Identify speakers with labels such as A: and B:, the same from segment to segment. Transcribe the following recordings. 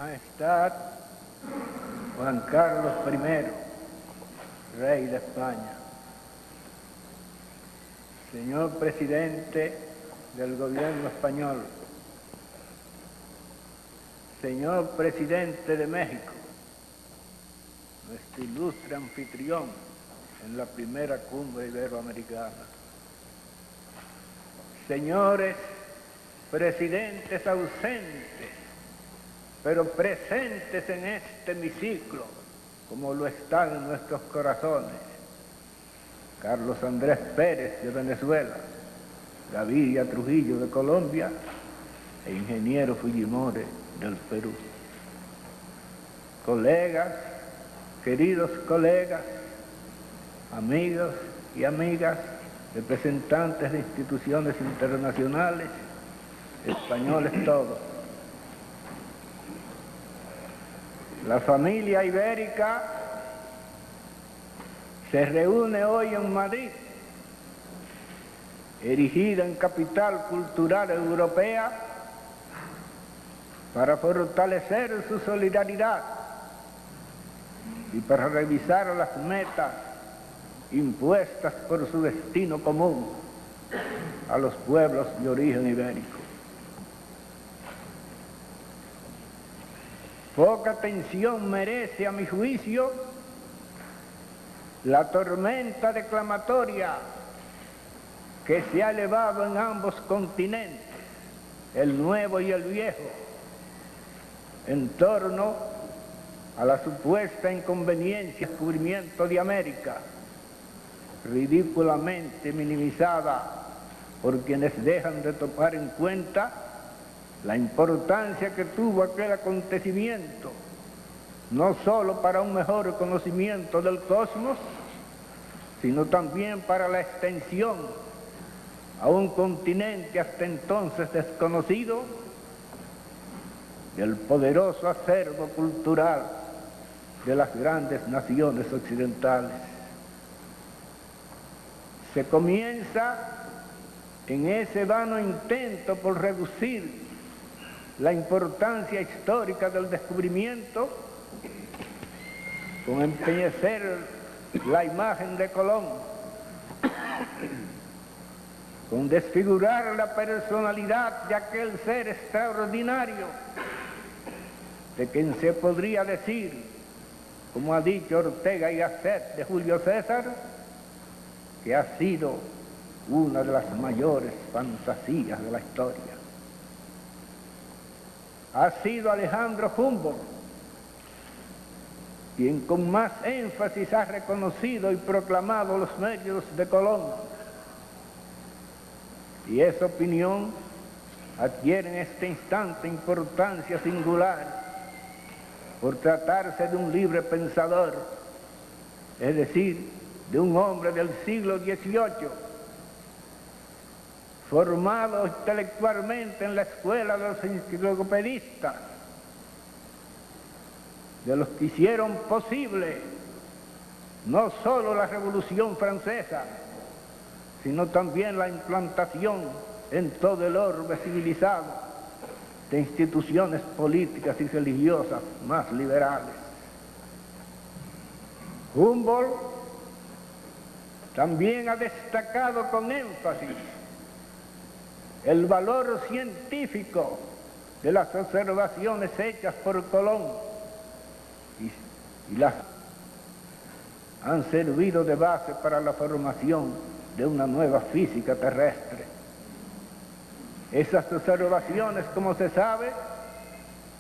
A: Majestad Juan Carlos I, Rey de España, señor Presidente del Gobierno español, señor Presidente de México, nuestro ilustre anfitrión en la primera cumbre iberoamericana, señores presidentes ausentes, pero presentes en este hemiciclo, como lo están en nuestros corazones, Carlos Andrés Pérez de Venezuela, Gaviria Trujillo de Colombia e Ingeniero Fujimori del Perú. Colegas, queridos colegas, amigos y amigas, representantes de instituciones internacionales, españoles todos. La familia ibérica se reúne hoy en Madrid, erigida en capital cultural europea, para fortalecer su solidaridad y para revisar las metas impuestas por su destino común a los pueblos de origen ibérico. Poca atención merece, a mi juicio, la tormenta declamatoria que se ha elevado en ambos continentes, el nuevo y el viejo, en torno a la supuesta inconveniencia del descubrimiento de América, ridículamente minimizada por quienes dejan de tomar en cuenta la importancia que tuvo aquel acontecimiento, no solo para un mejor conocimiento del cosmos, sino también para la extensión a un continente hasta entonces desconocido del poderoso acervo cultural de las grandes naciones occidentales. Se comienza en ese vano intento por reducir la importancia histórica del descubrimiento con empeñecer la imagen de Colón, con desfigurar la personalidad de aquel ser extraordinario, de quien se podría decir, como ha dicho Ortega y Gasset de Julio César, que ha sido una de las mayores fantasías de la historia. Ha sido Alejandro Humboldt quien con más énfasis ha reconocido y proclamado los méritos de Colón. Y esa opinión adquiere en este instante importancia singular por tratarse de un libre pensador, es decir, de un hombre del siglo XVIII, formado intelectualmente en la escuela de los enciclopedistas, de los que hicieron posible no solo la Revolución Francesa, sino también la implantación en todo el orbe civilizado de instituciones políticas y religiosas más liberales. Humboldt también ha destacado con énfasis el valor científico de las observaciones hechas por Colón y las han servido de base para la formación de una nueva física terrestre. Esas observaciones, como se sabe,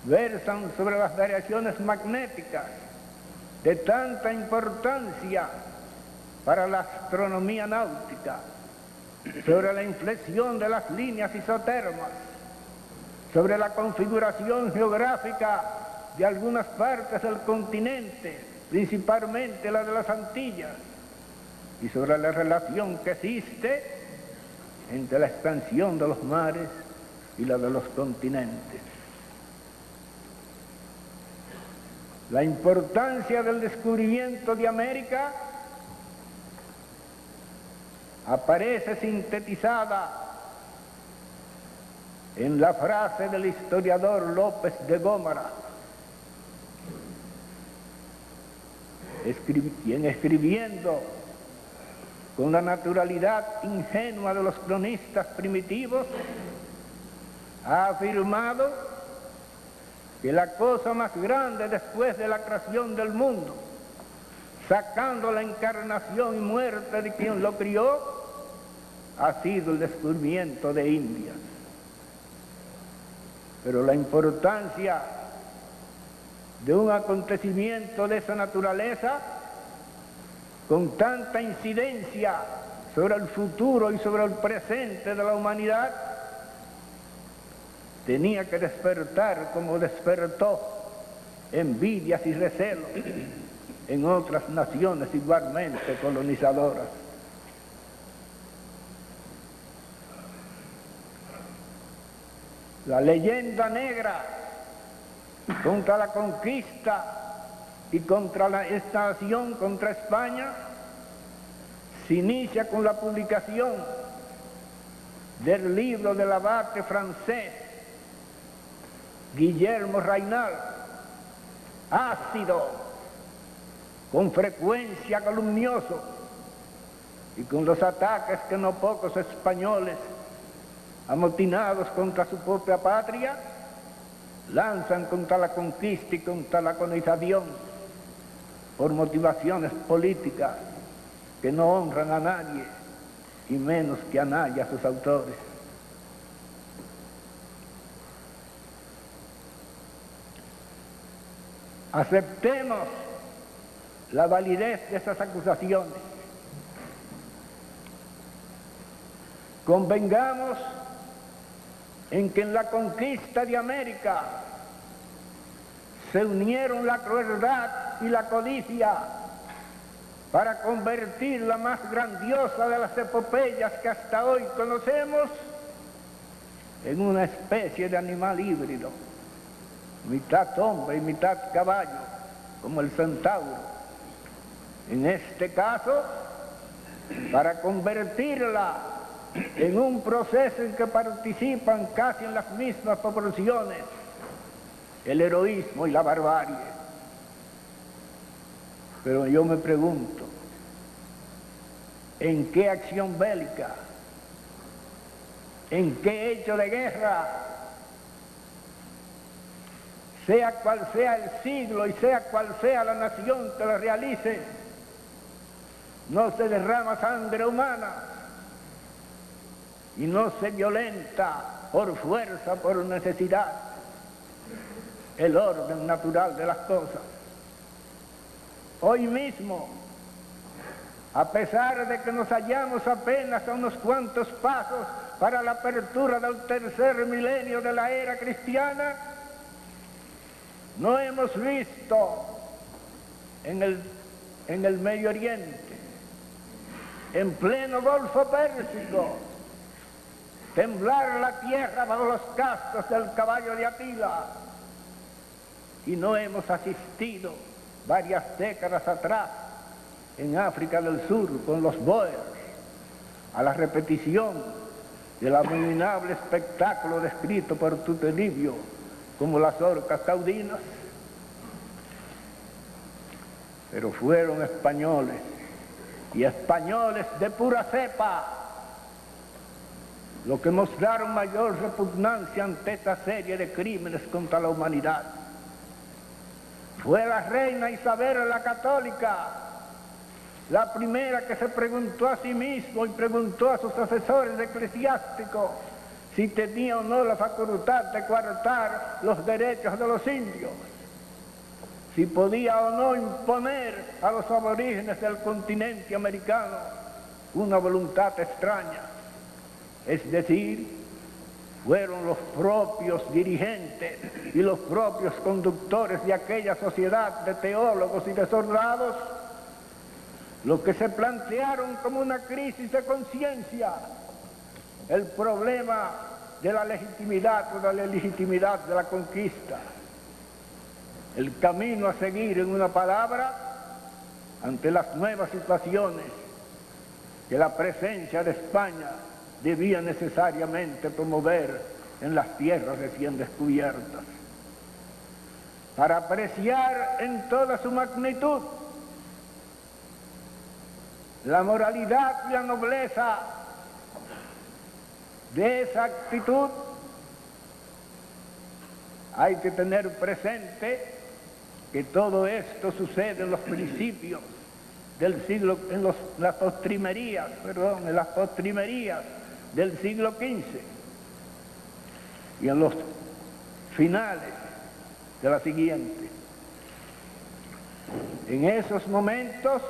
A: versan sobre las variaciones magnéticas de tanta importancia para la astronomía náutica, sobre la inflexión de las líneas isotermas, sobre la configuración geográfica de algunas partes del continente, principalmente la de las Antillas, y sobre la relación que existe entre la expansión de los mares y la de los continentes. La importancia del descubrimiento de América aparece sintetizada en la frase del historiador López de Gómara, quien escribiendo con la naturalidad ingenua de los cronistas primitivos, ha afirmado que la cosa más grande después de la creación del mundo, sacando la encarnación y muerte de quien lo crió, ha sido el descubrimiento de Indias. Pero la importancia de un acontecimiento de esa naturaleza, con tanta incidencia sobre el futuro y sobre el presente de la humanidad, tenía que despertar como despertó envidias y recelos en otras naciones igualmente colonizadoras. La leyenda negra contra la conquista y contra esta nación, contra España, se inicia con la publicación del libro del abate francés Guillermo Raynal, ácido, con frecuencia calumnioso, y con los ataques que no pocos españoles, amotinados contra su propia patria, lanzan contra la conquista y contra la colonización por motivaciones políticas que no honran a nadie, y menos que a nadie, a sus autores. Aceptemos la validez de esas acusaciones. Convengamos en que en la conquista de América se unieron la crueldad y la codicia para convertir la más grandiosa de las epopeyas que hasta hoy conocemos en una especie de animal híbrido, mitad hombre y mitad caballo, como el centauro. En este caso, para convertirla en un proceso en que participan casi en las mismas proporciones el heroísmo y la barbarie. Pero yo me pregunto, ¿en qué acción bélica, en qué hecho de guerra, sea cual sea el siglo y sea cual sea la nación que lo realice, no se derrama sangre humana y no se violenta por fuerza, por necesidad, el orden natural de las cosas? Hoy mismo, a pesar de que nos hallamos apenas a unos cuantos pasos para la apertura del tercer milenio de la era cristiana, no hemos visto en el Medio Oriente, en pleno Golfo Pérsico, temblar la tierra bajo los cascos del caballo de Atila, y no hemos asistido varias décadas atrás en África del Sur con los Boers a la repetición del abominable espectáculo descrito por Tute Livio como las orcas caudinas. Pero fueron españoles, y españoles de pura cepa, los que mostraron mayor repugnancia ante esta serie de crímenes contra la humanidad. Fue la reina Isabel la Católica la primera que se preguntó a sí mismo y preguntó a sus asesores eclesiásticos si tenía o no la facultad de coartar los derechos de los indios, si podía o no imponer a los aborígenes del continente americano una voluntad extraña. Es decir, fueron los propios dirigentes y los propios conductores de aquella sociedad de teólogos y de soldados los que se plantearon como una crisis de conciencia el problema de la legitimidad o de la ilegitimidad de la conquista, el camino a seguir, en una palabra, ante las nuevas situaciones que la presencia de España debía necesariamente promover en las tierras recién descubiertas. Para apreciar en toda su magnitud la moralidad y la nobleza de esa actitud, hay que tener presente que todo esto sucede en los principios del siglo, en las postrimerías del siglo XV y en los finales de la siguiente. En esos momentos,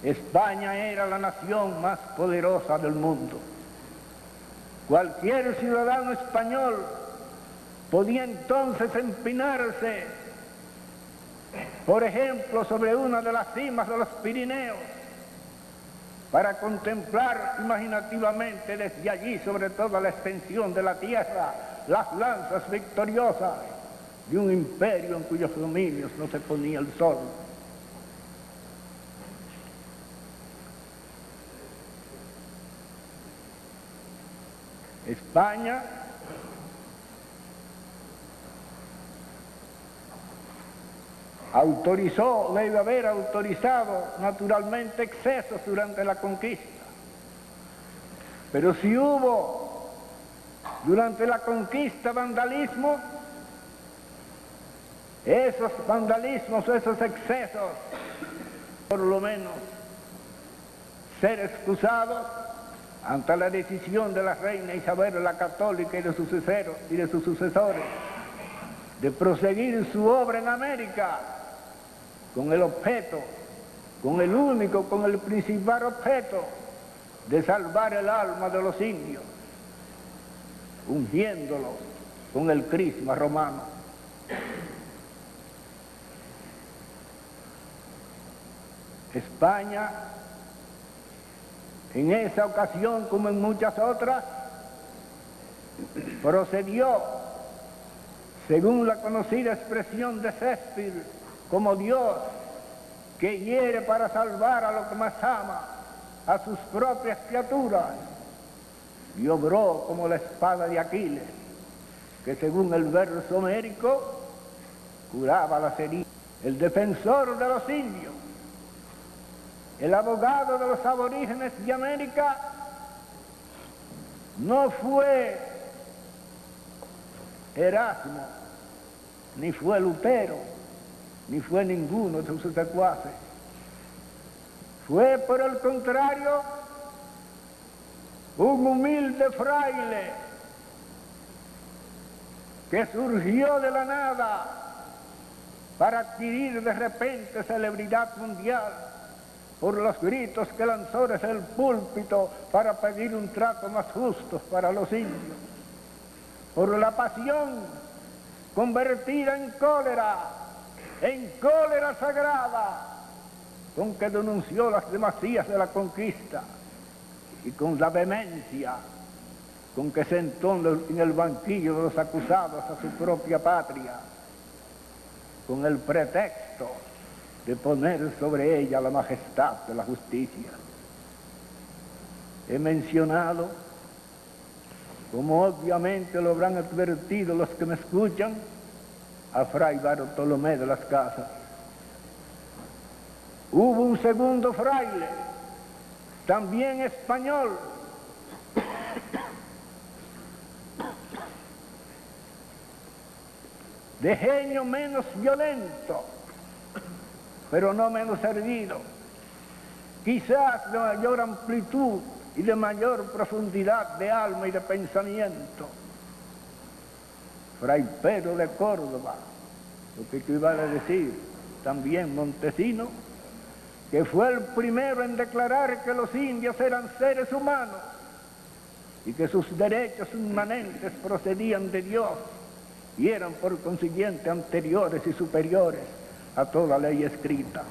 A: España era la nación más poderosa del mundo. Cualquier ciudadano español podía entonces empinarse, por ejemplo, sobre una de las cimas de los Pirineos, para contemplar imaginativamente desde allí, sobre toda la extensión de la tierra, las lanzas victoriosas de un imperio en cuyos dominios no se ponía el sol. España debe haber autorizado naturalmente excesos durante la conquista, pero si hubo durante la conquista vandalismo, esos vandalismos, esos excesos, por lo menos ser excusados ante la decisión de la reina Isabel la Católica y de sus sucesores de proseguir su obra en América con el objeto, con el principal objeto de salvar el alma de los indios, ungiéndolos con el crisma romano. España, en esa ocasión como en muchas otras, procedió, según la conocida expresión de Shakespeare, como Dios que hiere para salvar a lo que más ama, a sus propias criaturas, y obró como la espada de Aquiles, que según el verso homérico curaba las heridas. El defensor de los indios, el abogado de los aborígenes de América, no fue Erasmo, ni fue Lutero, ni fue ninguno de sus secuaces. Fue, por el contrario, un humilde fraile que surgió de la nada para adquirir de repente celebridad mundial por los gritos que lanzó desde el púlpito para pedir un trato más justo para los indios, por la pasión convertida en cólera sagrada, con que denunció las demasías de la conquista, y con la vehemencia con que sentó en el banquillo de los acusados a su propia patria, con el pretexto de poner sobre ella la majestad de la justicia. He mencionado, como obviamente lo habrán advertido los que me escuchan, a Fray Bartolomé de las Casas. Hubo un segundo fraile, también español, de genio menos violento, pero no menos erguido, quizás de mayor amplitud y de mayor profundidad de alma y de pensamiento, Fray Pedro de Córdoba, lo que equivale a decir también Montesino, que fue el primero en declarar que los indios eran seres humanos y que sus derechos inmanentes procedían de Dios y eran por consiguiente anteriores y superiores a toda ley escrita.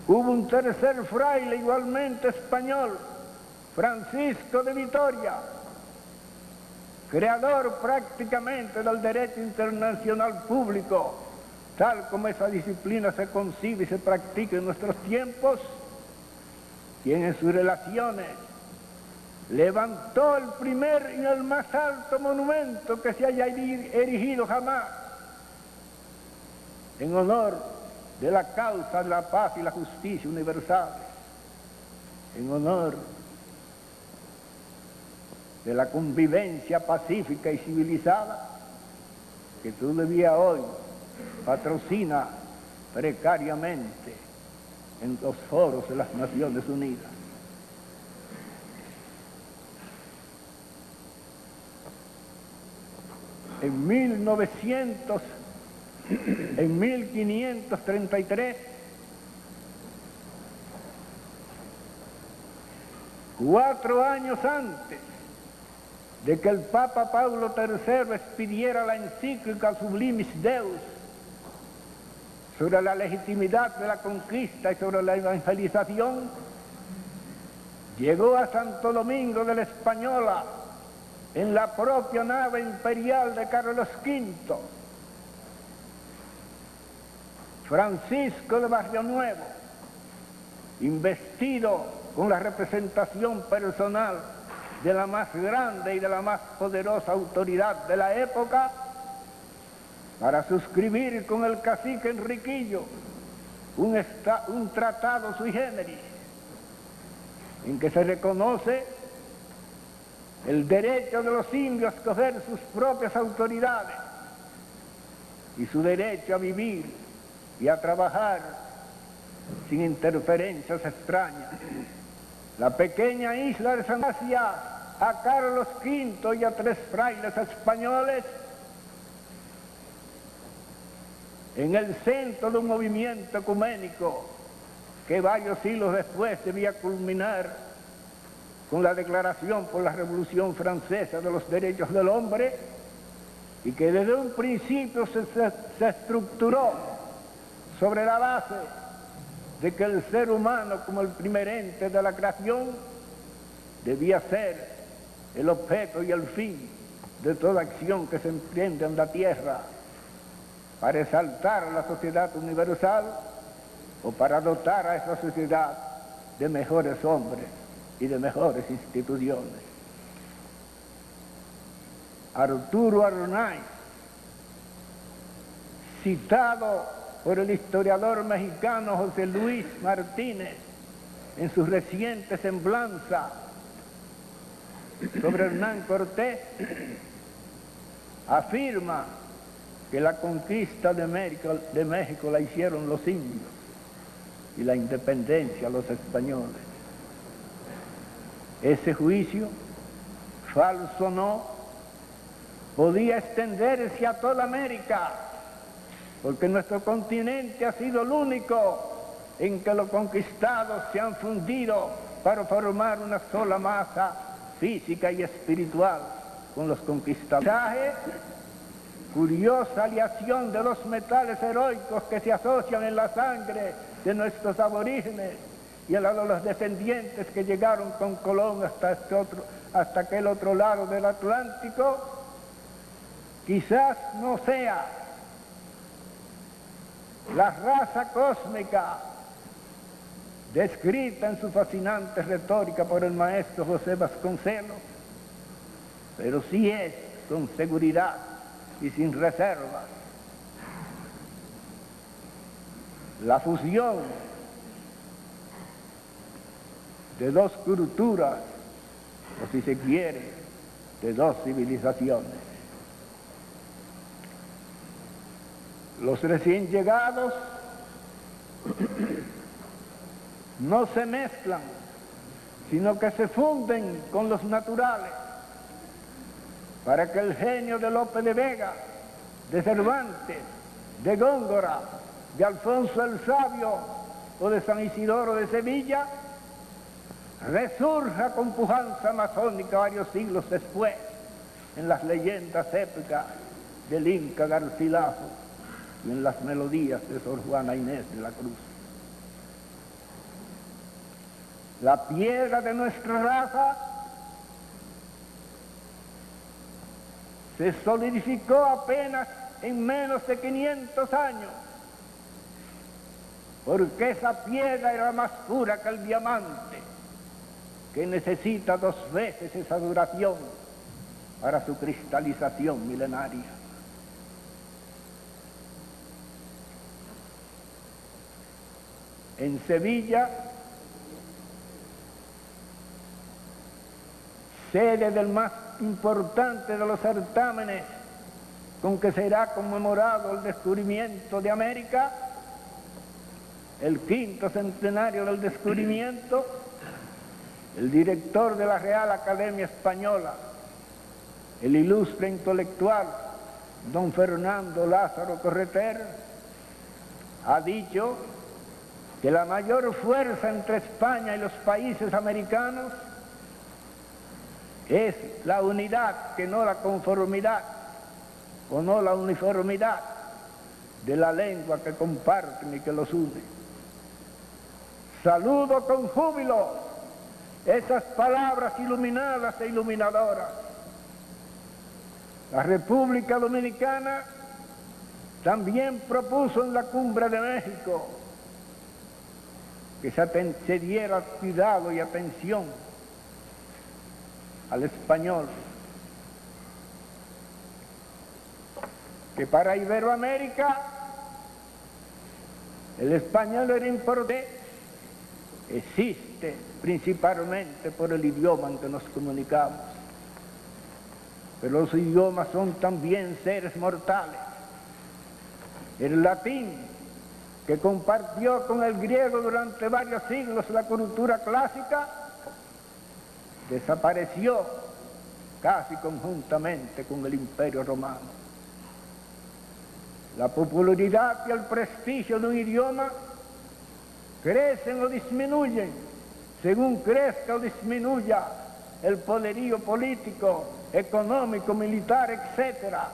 A: Hubo un tercer fraile igualmente español, Francisco de Vitoria, creador prácticamente del derecho internacional público, tal como esa disciplina se concibe y se practica en nuestros tiempos, quien en sus relaciones levantó el primer y el más alto monumento que se haya erigido jamás en honor de la causa de la paz y la justicia universal, en honor de la convivencia pacífica y civilizada que todavía hoy patrocina precariamente en los foros de las Naciones Unidas. En 1533, 4 años antes de que el Papa Pablo III expidiera la encíclica Sublimis Deus sobre la legitimidad de la conquista y sobre la evangelización, llegó a Santo Domingo de la Española en la propia nave imperial de Carlos V, Francisco de Barrio Nuevo, investido con la representación personal de la más grande y de la más poderosa autoridad de la época, para suscribir con el cacique Enriquillo un tratado sui generis, en que se reconoce el derecho de los indios a escoger sus propias autoridades y su derecho a vivir y a trabajar sin interferencias extrañas. La pequeña isla de San Asia, a Carlos V y a 3 frailes españoles, en el centro de un movimiento ecuménico que varios siglos después debía culminar con la Declaración por la Revolución Francesa de los Derechos del Hombre, y que desde un principio se estructuró sobre la base de que el ser humano, como el primer ente de la creación, debía ser el objeto y el fin de toda acción que se emprende en la tierra para exaltar a la sociedad universal o para dotar a esa sociedad de mejores hombres y de mejores instituciones. Arturo Arnaiz, citado por el historiador mexicano José Luis Martínez en su reciente semblanza sobre Hernán Cortés, afirma que la conquista de México la hicieron los indios y la independencia los españoles. Ese juicio, falso o no, podía extenderse a toda América, porque nuestro continente ha sido el único en que los conquistados se han fundido para formar una sola masa física y espiritual con los conquistadores. Curiosa aleación de los metales heroicos que se asocian en la sangre de nuestros aborígenes y en la de los descendientes que llegaron con Colón hasta aquel otro lado del Atlántico. Quizás no sea la raza cósmica descrita en su fascinante retórica por el maestro José Vasconcelos, pero sí es con seguridad y sin reservas la fusión de 2 culturas, o si se quiere, de 2 civilizaciones. Los recién llegados no se mezclan, sino que se funden con los naturales, para que el genio de Lope de Vega, de Cervantes, de Góngora, de Alfonso el Sabio o de San Isidoro de Sevilla resurja con pujanza masónica varios siglos después en las leyendas épicas del Inca Garcilaso y en las melodías de Sor Juana Inés de la Cruz. La piedra de nuestra raza se solidificó apenas en menos de 500 años, porque esa piedra era más pura que el diamante, que necesita 2 veces esa duración para su cristalización milenaria. En Sevilla sede del más importante de los certámenes con que será conmemorado el descubrimiento de América, el 5º centenario del descubrimiento, el director de la Real Academia Española, el ilustre intelectual don Fernando Lázaro Correter, ha dicho que la mayor fuerza entre España y los países americanos es la unidad, que no la conformidad, o no la uniformidad de la lengua que comparten y que los une. Saludo con júbilo esas palabras iluminadas e iluminadoras. La República Dominicana también propuso en la Cumbre de México que se diera cuidado y atención al español, que para Iberoamérica el español era importante, existe principalmente por el idioma en que nos comunicamos, pero los idiomas son también seres mortales. El latín, que compartió con el griego durante varios siglos la cultura clásica, desapareció casi conjuntamente con el Imperio Romano. La popularidad y el prestigio de un idioma crecen o disminuyen según crezca o disminuya el poderío político, económico, militar, etcétera,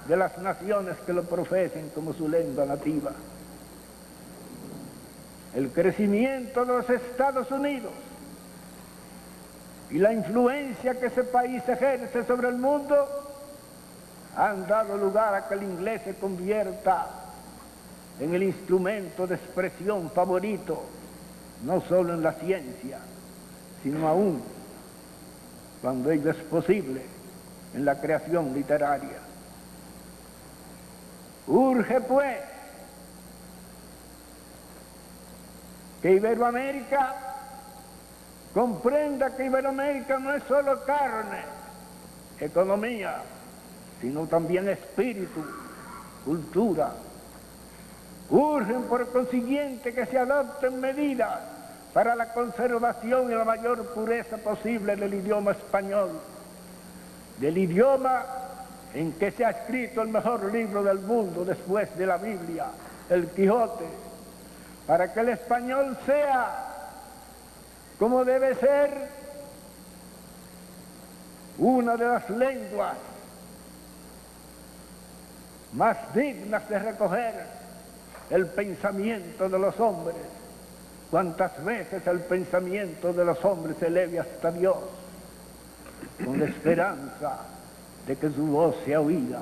A: de las naciones que lo profesen como su lengua nativa. El crecimiento de los Estados Unidos y la influencia que ese país ejerce sobre el mundo han dado lugar a que el inglés se convierta en el instrumento de expresión favorito, no solo en la ciencia, sino aún, cuando ello es posible, en la creación literaria. Urge, pues, que Iberoamérica comprenda que Iberoamérica no es solo carne, economía, sino también espíritu, cultura. Urgen, por consiguiente, que se adopten medidas para la conservación y la mayor pureza posible del idioma español, del idioma en que se ha escrito el mejor libro del mundo después de la Biblia, el Quijote, para que el español sea, como debe ser, una de las lenguas más dignas de recoger el pensamiento de los hombres. Cuántas veces el pensamiento de los hombres se eleve hasta Dios, con la esperanza de que su voz sea oída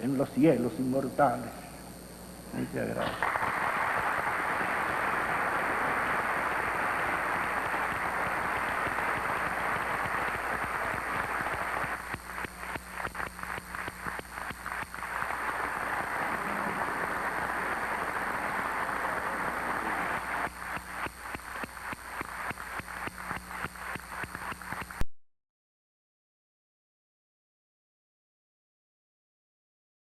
A: en los cielos inmortales. Muchas gracias.